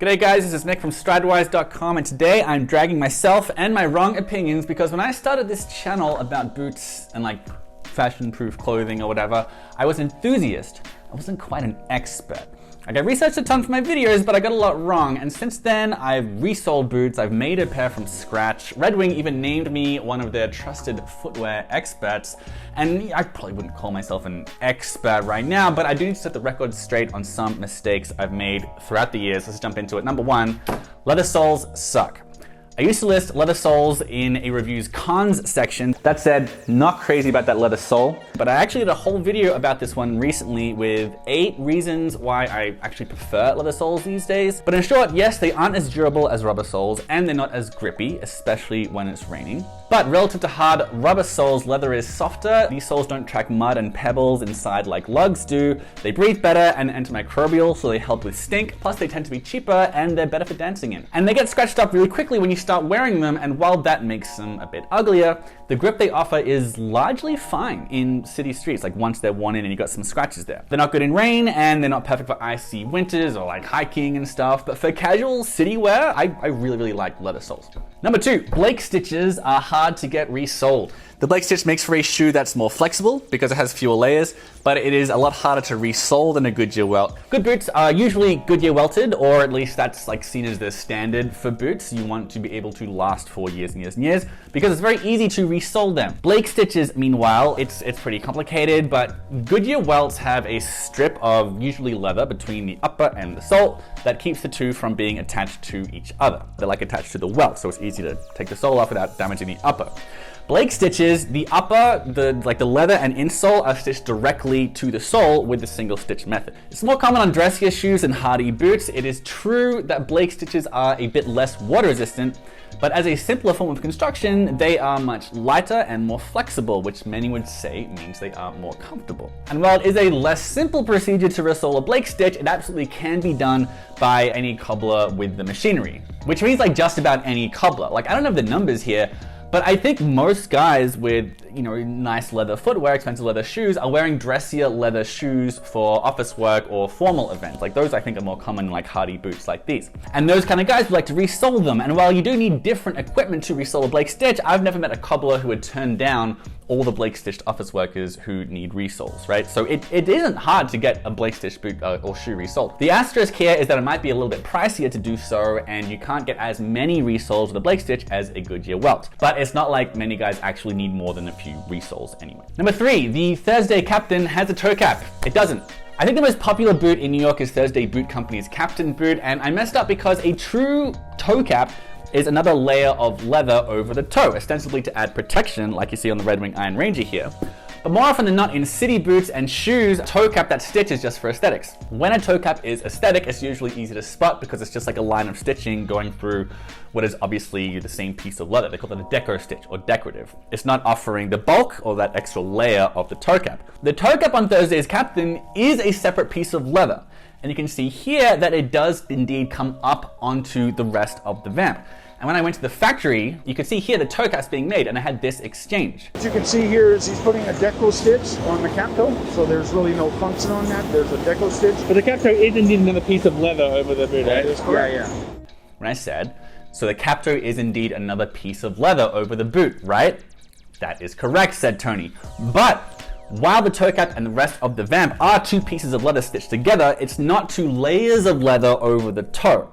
G'day guys, this is Nick from Stridewise.com, and today I'm dragging myself and my wrong opinions because when I started this channel about boots and like fashion-proof clothing or whatever, I was an enthusiast. I wasn't quite an expert. Like, I researched a ton for my videos, but I got a lot wrong, and since then I've resoled boots, I've made a pair from scratch. Red Wing even named me one of their trusted footwear experts, and I probably wouldn't call myself an expert right now, but I do need to set the record straight on some mistakes I've made throughout the years. Let's jump into it. Number one, leather soles suck. I used to list leather soles in a review's cons section. That said, not crazy about that leather sole, but I actually did a whole video about this one recently with 8 reasons why I actually prefer leather soles these days. But in short, yes, they aren't as durable as rubber soles and they're not as grippy, especially when it's raining. But relative to hard rubber soles, leather is softer. These soles don't track mud and pebbles inside like lugs do. They breathe better and antimicrobial, so they help with stink. Plus they tend to be cheaper and they're better for dancing in. And they get scratched up really quickly when you start wearing them, and while that makes them a bit uglier, the grip they offer is largely fine in city streets, like once they're worn in and you got some scratches there. They're not good in rain, and they're not perfect for icy winters or like hiking and stuff, but for casual city wear, I really like leather soles. Number 2, Blake stitches are hard to get resoled. The Blake stitch makes for a shoe that's more flexible because it has fewer layers, but it is a lot harder to resole than a Goodyear welt. Good boots are usually Goodyear welted, or at least that's like seen as the standard for boots. You want to be able to last for years and years and years because it's very easy to resole them. Blake stitches, meanwhile, it's pretty complicated, but Goodyear welts have a strip of usually leather between the upper and the sole that keeps the two from being attached to each other. They're like attached to the welt, so it's easy to take the sole off without damaging the upper. Blake stitches, the upper, the leather and insole are stitched directly to the sole with the single stitch method. It's more common on dressier shoes and hardy boots. It is true that Blake stitches are a bit less water resistant, but as a simpler form of construction, they are much lighter and more flexible, which many would say means they are more comfortable. And while it is a less simple procedure to resole a Blake stitch, it absolutely can be done by any cobbler with the machinery, which means like just about any cobbler. Like, I don't have the numbers here, but I think most guys with, nice leather footwear, expensive leather shoes are wearing dressier leather shoes for office work or formal events. Like those I think are more common in like hardy boots like these. And those kind of guys would like to resole them. And while you do need different equipment to resole a Blake stitch, I've never met a cobbler who would turn down all the Blake stitched office workers who need resoles, right? So it isn't hard to get a Blake stitched boot or shoe resoled. The asterisk here is that it might be a little bit pricier to do so, and you can't get as many resoles with a Blake stitch as a Goodyear welt. But it's not like many guys actually need more than a few resoles anyway. Number 3, the Thursday Captain has a toe cap. It doesn't. I think the most popular boot in New York is Thursday Boot Company's Captain boot, and I messed up because a true toe cap is another layer of leather over the toe, ostensibly to add protection like you see on the Red Wing Iron Ranger here. But more often than not in city boots and shoes, a toe cap that stitches just for aesthetics. When a toe cap is aesthetic, it's usually easy to spot because it's just like a line of stitching going through what is obviously the same piece of leather. They call it a deco stitch or decorative. It's not offering the bulk or that extra layer of the toe cap. The toe cap on Thursday's Captain is a separate piece of leather. And you can see here that it does indeed come up onto the rest of the vamp. And when I went to the factory, you could see here the toe cap's being made, and I had this exchange. What you can see here is he's putting a deco stitch on the cap toe, so there's really no function on that. There's a deco stitch. But the cap toe is indeed another piece of leather over the boot, right? Yeah. When I said, so the cap toe is indeed another piece of leather over the boot, right? That is correct, said Tony. But while the toe cap and the rest of the vamp are 2 pieces of leather stitched together, it's not 2 layers of leather over the toe.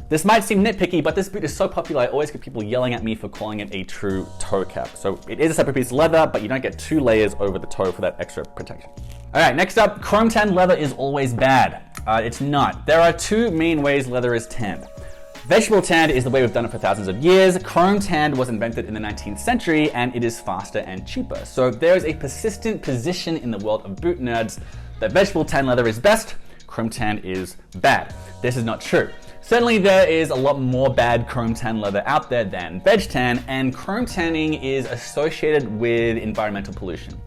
This might seem nitpicky, but this boot is so popular I always get people yelling at me for calling it a true toe cap. So it is a separate piece of leather, but you don't get 2 layers over the toe for that extra protection. All right, next up, chrome tanned leather is always bad. It's not. There are 2 main ways leather is tanned. Vegetable tanned is the way we've done it for thousands of years. Chrome tanned was invented in the 19th century, and it is faster and cheaper. So there is a persistent position in the world of boot nerds that vegetable tanned leather is best, chrome tanned is bad. This is not true. Certainly there is a lot more bad chrome tan leather out there than veg tan, and chrome tanning is associated with environmental pollution.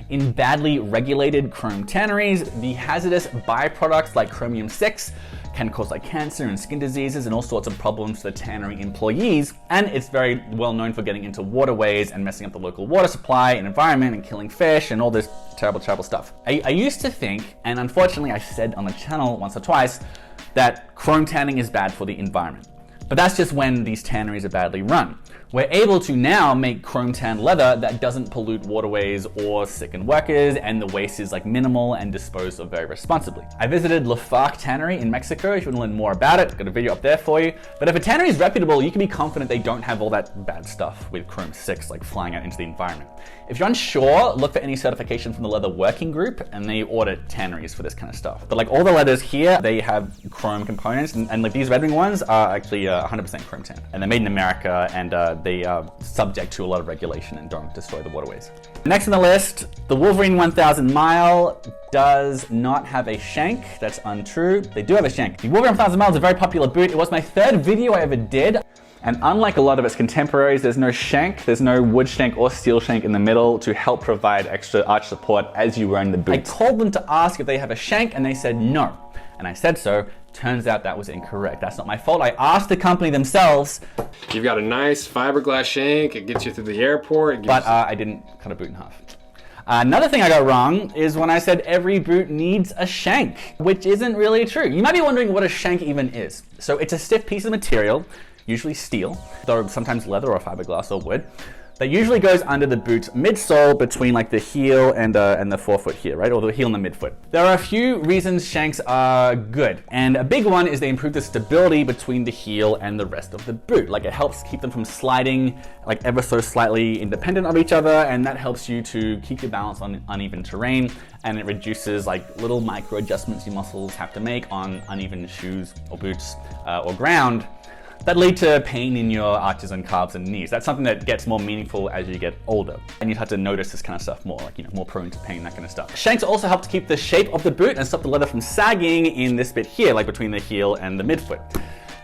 In badly regulated chrome tanneries, the hazardous byproducts like chromium-6 can cause like cancer and skin diseases and all sorts of problems to the tannery employees, and it's very well known for getting into waterways and messing up the local water supply and environment and killing fish and all this terrible stuff. I used to think, and unfortunately I said on the channel once or twice, that chrome tanning is bad for the environment. But that's just when these tanneries are badly run. We're able to now make chrome tanned leather that doesn't pollute waterways or sicken workers, and the waste is like minimal and disposed of very responsibly. I visited Lafargue Tannery in Mexico. If you want to learn more about it, got a video up there for you. But if a tannery is reputable, you can be confident they don't have all that bad stuff with chrome 6 like flying out into the environment. If you're unsure, look for any certification from the Leather Working Group, and they audit tanneries for this kind of stuff. But like all the leathers here, they have chrome components, and like these red wing ones are actually 100% chrome tanned. And they're made in America, and they are subject to a lot of regulation and don't destroy the waterways. Next on the list, the Wolverine 1000 Mile does not have a shank. That's untrue. They do have a shank. The Wolverine 1000 Mile is a very popular boot. It was my third video I ever did. And unlike a lot of its contemporaries, there's no shank, there's no wood shank or steel shank in the middle to help provide extra arch support as you run the boot. I called them to ask if they have a shank and they said no. And I said so. Turns out that was incorrect. That's not my fault. I asked the company themselves. You've got a nice fiberglass shank. It gets you through the airport. But I didn't cut a boot in half. Another thing I got wrong is when I said every boot needs a shank, which isn't really true. You might be wondering what a shank even is. So it's a stiff piece of material, usually steel, though sometimes leather or fiberglass or wood, that usually goes under the boot's midsole between like the heel and the forefoot here, right? Or the heel and the midfoot. There are a few reasons shanks are good. And a big one is they improve the stability between the heel and the rest of the boot. Like it helps keep them from sliding like ever so slightly independent of each other. And that helps you to keep your balance on uneven terrain. And it reduces like little micro adjustments your muscles have to make on uneven shoes or boots or ground that lead to pain in your arches and calves and knees. That's something that gets more meaningful as you get older. And you have to notice this kind of stuff more, like, more prone to pain, that kind of stuff. Shanks also help to keep the shape of the boot and stop the leather from sagging in this bit here, like between the heel and the midfoot.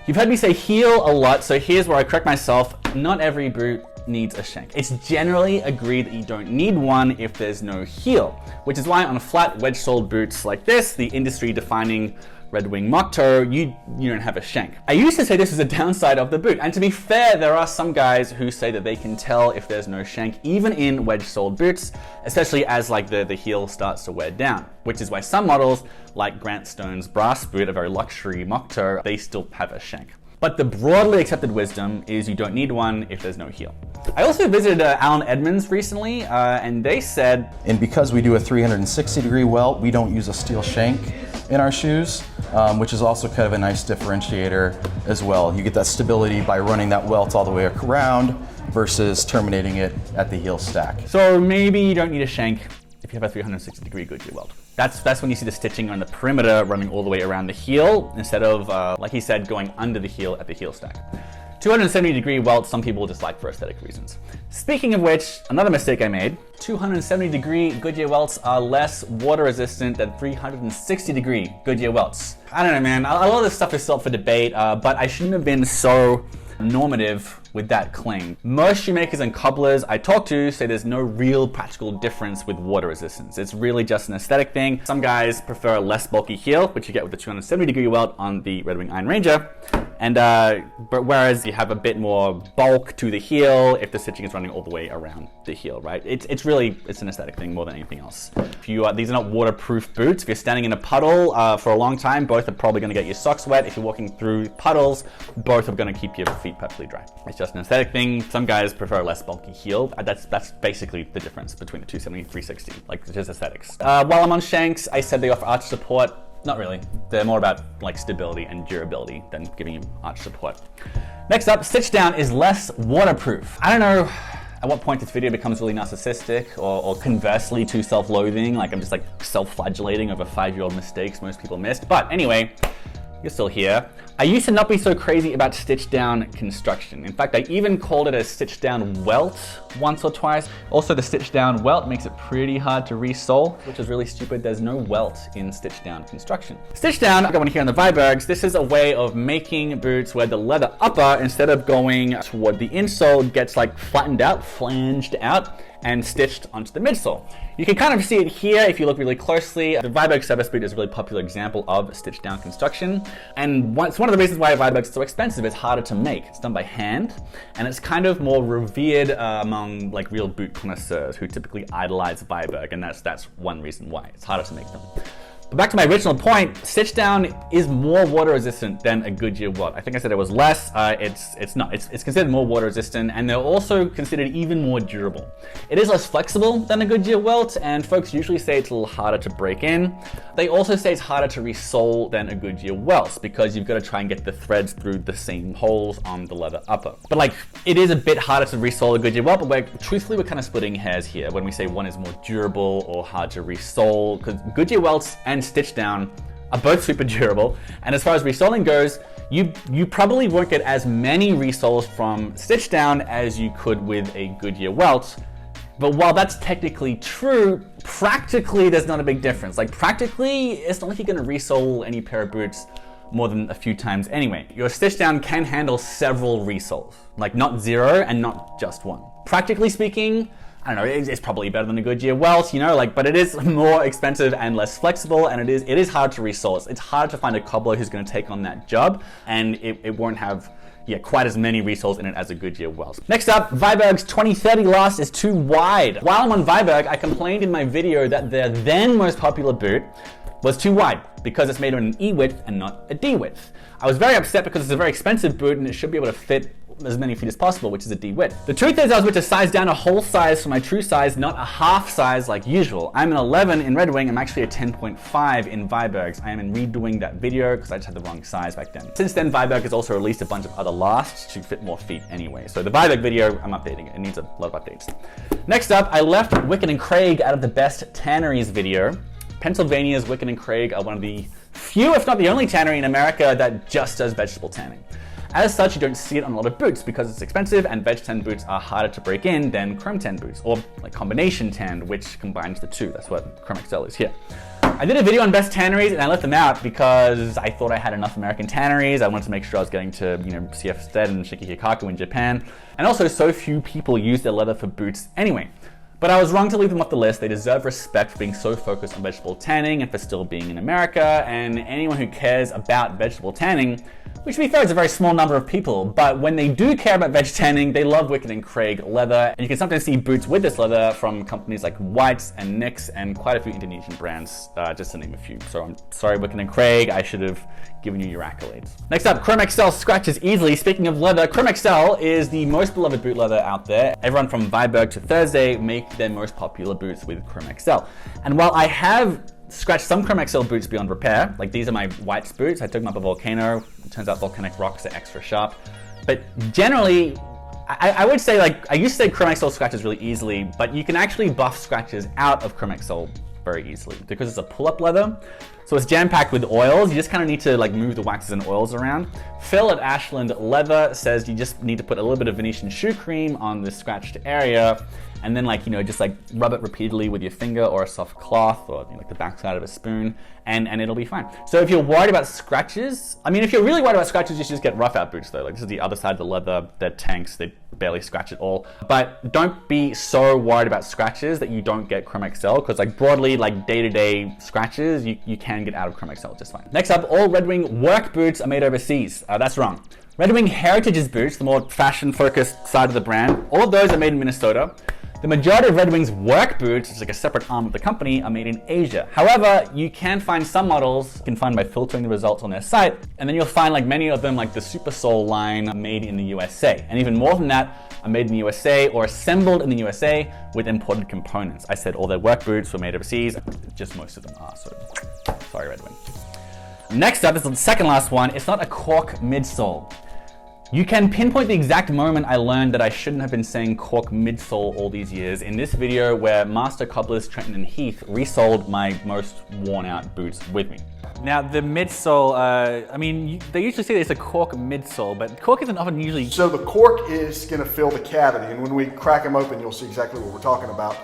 You've heard me say heel a lot, so here's where I correct myself. Not every boot needs a shank. It's generally agreed that you don't need one if there's no heel, which is why on flat wedge-soled boots like this, the industry-defining Red Wing mock toe, you don't have a shank. I used to say this is a downside of the boot, and to be fair, there are some guys who say that they can tell if there's no shank even in wedge-soled boots, especially as like the heel starts to wear down, which is why some models, like Grant Stone's brass boot, a very luxury mock toe, they still have a shank. But the broadly accepted wisdom is you don't need one if there's no heel. I also visited Alan Edmonds recently, and they said, and because we do a 360-degree welt, we don't use a steel shank in our shoes, which is also kind of a nice differentiator as well. You get that stability by running that welt all the way around versus terminating it at the heel stack. So maybe you don't need a shank if you have a 360-degree Goodyear welt. That's when you see the stitching on the perimeter running all the way around the heel instead of, like he said, going under the heel at the heel stack. 270-degree welts, some people just like for aesthetic reasons. Speaking of which, another mistake I made, 270-degree Goodyear welts are less water resistant than 360-degree Goodyear welts. I don't know, man. A lot of this stuff is still up for debate, but I shouldn't have been so normative with that claim. Most shoemakers and cobblers I talk to say there's no real practical difference with water resistance. It's really just an aesthetic thing. Some guys prefer a less bulky heel, which you get with the 270-degree welt on the Red Wing Iron Ranger. And but whereas you have a bit more bulk to the heel if the stitching is running all the way around the heel, right? It's really an aesthetic thing more than anything else. If you these are not waterproof boots. If you're standing in a puddle for a long time, both are probably going to get your socks wet. If you're walking through puddles, both are going to keep your feet perfectly dry. It's just an aesthetic thing. Some guys prefer a less bulky heel. That's basically the difference between the 270 and 360, like just aesthetics. While I'm on Shanks, I said they offer arch support. Not really. They're more about like stability and durability than giving you arch support. Next up, Stitchdown is less waterproof. I don't know at what point this video becomes really narcissistic or conversely too self-loathing, like I'm just like self-flagellating over 5-year-old mistakes most people missed. But anyway, you're still here. I used to not be so crazy about Stitchdown construction. In fact, I even called it a Stitchdown welt once or twice. Also, the Stitchdown welt makes it pretty hard to resole, which is really stupid. There's no welt in Stitchdown construction. Stitchdown, going here on the Vibergs, this is a way of making boots where the leather upper, instead of going toward the insole, gets like flattened out, flanged out, and stitched onto the midsole. You can kind of see it here if you look really closely. The Viberg service boot is a really popular example of stitch down construction. And it's one of the reasons why Viberg is so expensive. It's harder to make. It's done by hand, and it's kind of more revered among like real boot connoisseurs who typically idolize Viberg, and that's one reason why. It's harder to make them. But back to my original point, Stitchdown is more water resistant than a Goodyear welt. I think I said it was less. It's not. It's considered more water resistant, and they're also considered even more durable. It is less flexible than a Goodyear welt, and folks usually say it's a little harder to break in. They also say it's harder to resole than a Goodyear welt because you've got to try and get the threads through the same holes on the leather upper. But like, it is a bit harder to resole a Goodyear welt, but truthfully we're kind of splitting hairs here when we say one is more durable or hard to resole, because Goodyear welts and Stitchdown are both super durable. And as far as resoling goes, you probably won't get as many resoles from Stitchdown as you could with a Goodyear welt. But while that's technically true, practically there's not a big difference. Like practically, it's not like you're gonna resole any pair of boots more than a few times anyway. Your Stitchdown can handle several resoles, like not 0 and not just 1. Practically speaking, I don't know, it's probably better than a Goodyear welt, you know, like, but it is more expensive and less flexible, and it is hard to resole. It's hard to find a cobbler who's gonna take on that job, and it won't have quite as many resoles in it as a Goodyear welt. Next up, Viberg's 2030 last is too wide. While I'm on Viberg, I complained in my video that their then most popular boot was too wide because it's made on an E width and not a D width. I was very upset because it's a very expensive boot and it should be able to fit as many feet as possible, which is a D width. The truth is I was able to size down a whole size for my true size, not a half size like usual. I'm an 11 in Red Wing, I'm actually a 10.5 in Viberg's. I am redoing that video because I just had the wrong size back then. Since then, Viberg has also released a bunch of other lasts to fit more feet anyway. So the Viberg video, I'm updating it. It needs a lot of updates. Next up, I left Wickett and Craig out of the best tanneries video. Pennsylvania's Wickett and Craig are one of the few, if not the only tannery in America that just does vegetable tanning. As such, you don't see it on a lot of boots because it's expensive and veg tan boots are harder to break in than chrome tan boots, or like combination tan, which combines the two. That's what Chromexcel is here. I did a video on best tanneries and I left them out because I thought I had enough American tanneries. I wanted to make sure I was getting to, CF Stead and Shikihikaku in Japan. And also, so few people use their leather for boots anyway. But I was wrong to leave them off the list. They deserve respect for being so focused on vegetable tanning and for still being in America. And anyone who cares about vegetable tanning, which to be fair is a very small number of people, but when they do care about veg tanning, they love Wickett and Craig leather. And you can sometimes see boots with this leather from companies like Whites and Nix and quite a few Indonesian brands, just to name a few. So I'm sorry, Wickett and Craig, I should have given you your accolades. Next up, Chromexcel scratches easily. Speaking of leather, Chromexcel is the most beloved boot leather out there. Everyone from Viberg to Thursday make their most popular boots with Chromexcel. And while I have scratched some Chromexcel boots beyond repair, like these are my Whites boots, I took them up a volcano. It turns out volcanic rocks are extra sharp. But generally, I would say, like, I used to say Chromexcel scratches really easily, but you can actually buff scratches out of Chromexcel very easily because it's a pull-up leather. So it's jam-packed with oils. You just kind of need to like move the waxes and oils around. Phil at Ashland Leather says you just need to put a little bit of Venetian shoe cream on the scratched area, and then just like rub it repeatedly with your finger or a soft cloth or like the backside of a spoon, and it'll be fine. So if you're worried about scratches, if you're really worried about scratches, you should just get rough out boots though. Like this is the other side of the leather. They're tanks. They barely scratch at all. But don't be so worried about scratches that you don't get Chromexcel, because like broadly, like day-to-day scratches, you can get out of Chromexcel just fine. Next up, all Red Wing work boots are made overseas. That's wrong. Red Wing Heritage's boots, the more fashion-focused side of the brand, all of those are made in Minnesota. The majority of Red Wing's work boots, which is like a separate arm of the company, are made in Asia. However, you can find some models, you can find by filtering the results on their site, and then you'll find like many of them, like the Supersole line, are made in the USA. And even more than that, are made in the USA or assembled in the USA with imported components. I said all their work boots were made overseas, just most of them are, so sorry Red Wing. Next up is the second last one. It's not a cork midsole. You can pinpoint the exact moment I learned that I shouldn't have been saying cork midsole all these years in this video where Master Cobblers Trenton and Heath resoled my most worn out boots with me. Now the midsole, they usually say it's a cork midsole, but cork isn't often usually... So the cork is gonna fill the cavity, and when we crack them open, you'll see exactly what we're talking about.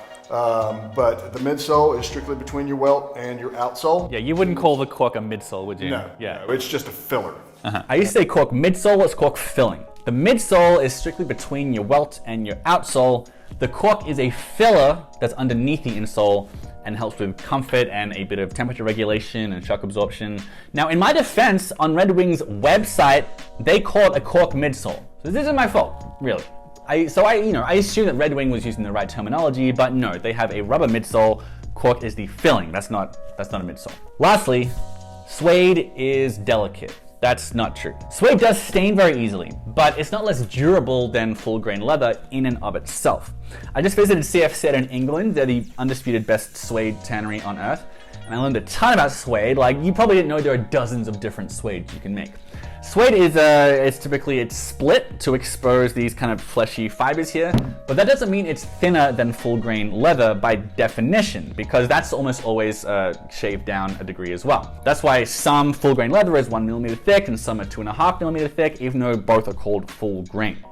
But the midsole is strictly between your welt and your outsole. Yeah, you wouldn't call the cork a midsole, would you? No, yeah. No, it's just a filler. I used to say cork midsole, it's cork filling. The midsole is strictly between your welt and your outsole. The cork is a filler that's underneath the insole and helps with comfort and a bit of temperature regulation and shock absorption. Now, in my defense, on Red Wing's website, they call it a cork midsole. So this isn't my fault, really. I assume that Red Wing was using the right terminology, but no, they have a rubber midsole Cork is the filling. That's not a midsole. Lastly, suede is delicate. That's not true. Suede does stain very easily, but it's not less durable than full grain leather in and of itself. I just visited CFZ in England. They're the undisputed best suede tannery on earth. And I learned a ton about suede. Like, you probably didn't know there are dozens of different suedes you can make. Suede is it's split to expose these kind of fleshy fibers here, but that doesn't mean it's thinner than full grain leather by definition, because that's almost always shaved down a degree as well. That's why some full grain leather is 1 millimeter thick and some are 2.5 millimeter thick, even though both are called full grain.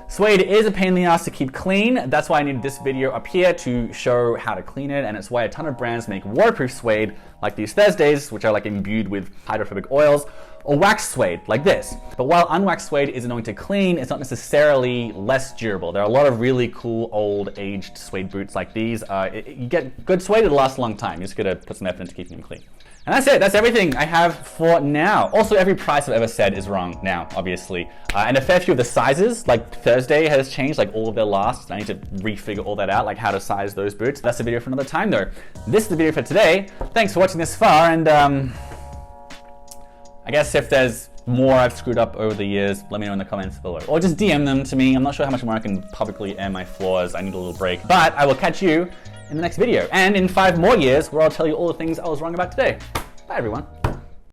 Suede is a pain in the ass to keep clean. That's why I needed this video up here to show how to clean it, and it's why a ton of brands make waterproof suede like these Thursdays, which are like imbued with hydrophobic oils, or waxed suede like this. But while unwaxed suede is annoying to clean, it's not necessarily less durable. There are a lot of really cool old aged suede boots like these. You get good suede, it'll last a long time. You just gotta put some effort into keeping them clean. And that's it. That's everything I have for now. Also, every price I've ever said is wrong now, obviously. And a fair few of the sizes, like Thursday has changed, like all of their lasts. I need to refigure all that out, like how to size those boots. That's a video for another time though. This is the video for today. Thanks for watching this far, and I guess if there's more I've screwed up over the years, let me know in the comments below. Or just DM them to me. I'm not sure how much more I can publicly air my flaws. I need a little break. But I will catch you in the next video. And in 5 more years, where I'll tell you all the things I was wrong about today. Bye, everyone.